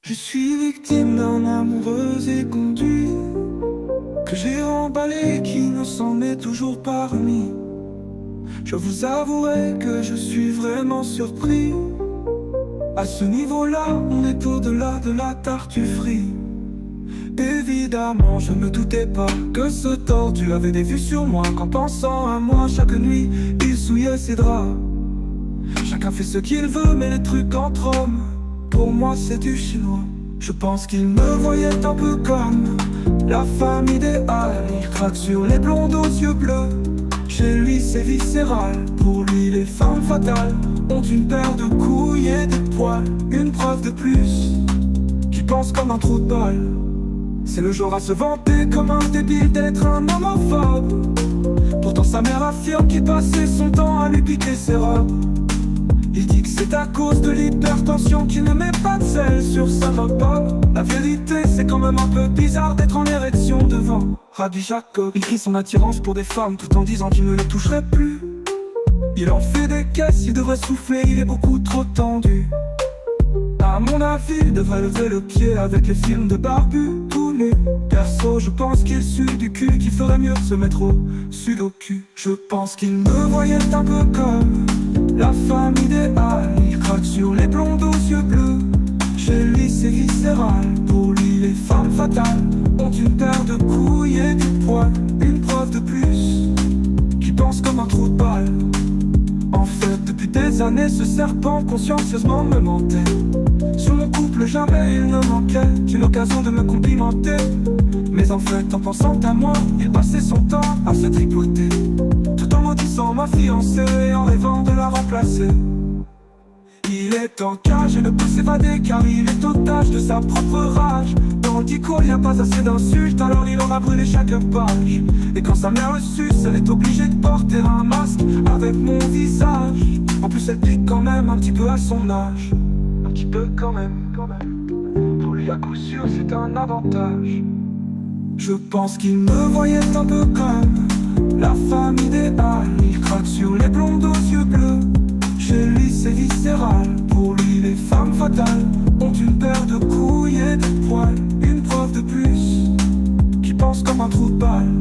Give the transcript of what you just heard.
Je suis victime d'un amoureux éconduit que j'ai emballé, qui ne s'en est toujours pas remis. Je vous avouerai que je suis vraiment surpris. À ce niveau-là, on est au-delà de la tartufferie. Évidemment, je ne me doutais pas que ce tordu avait des vues sur moi, qu'en pensant à moi chaque nuit, il souillait ses draps. Chacun fait ce qu'il veut, mais les trucs entre hommes, pour moi c'est du chinois. Je pense qu'il me voyait un peu comme la femme idéale. Il craque sur les blondes aux yeux bleus. Chez lui c'est viscéral. Pour lui les femmes fatales ont une paire de couilles et des poils. Une preuve de plus qui pense comme un trou de balle. C'est le genre à se vanter comme un débile d'être un homophobe. Pourtant sa mère affirme qu'il passait son temps à lui piquer ses robes. Il dit que c'est à cause de l'hypertension qu'il ne met pas de sel sur sa repas. La vérité c'est quand même un peu bizarre d'être en érection devant Rabbi Jacob. Il crie son attirance pour des femmes tout en disant qu'il ne les toucherait plus. Il en fait des caisses, il devrait souffler, il est beaucoup trop tendu. À mon avis, il devrait lever le pied avec les films de barbu tout nu. Perso, je pense qu'il sue du cul, qu'il ferait mieux de se mettre au sudoku. Je pense qu'il me voyait un peu comme la femme idéale. Il craque sur les blondes aux yeux bleus. Chez lui c'est viscéral. Pour lui les femmes fatales ont une paire de couilles et du poil. Une preuve de plus qui pense comme un trou de balle. En fait depuis des années ce serpent consciencieusement me mentait. Sur mon couple jamais il ne manquait d'une occasion de me complimenter. Mais en fait en pensant à moi, il passait son temps à se tripoter, tout en maudissant ma fiancée et en rêvant de la remplacer. Il est en cage et ne peut s'évader car il est otage de sa propre rage. Dans le discours il n'y a pas assez d'insultes, alors il en a brûlé chaque page. Et quand sa mère le suce, elle est obligée de porter un masque avec mon visage. En plus elle pique quand même un petit peu à son âge. Un petit peu quand même. Pour lui à coup sûr c'est un avantage. Je pense qu'il me voyait un peu comme la femme idéale. Il craque sur les blondes aux yeux bleus. Chez lui c'est viscéral. Pour lui les femmes fatales ont une paire de couilles et des poils. Une preuve de plus qui pense comme un trou de balle.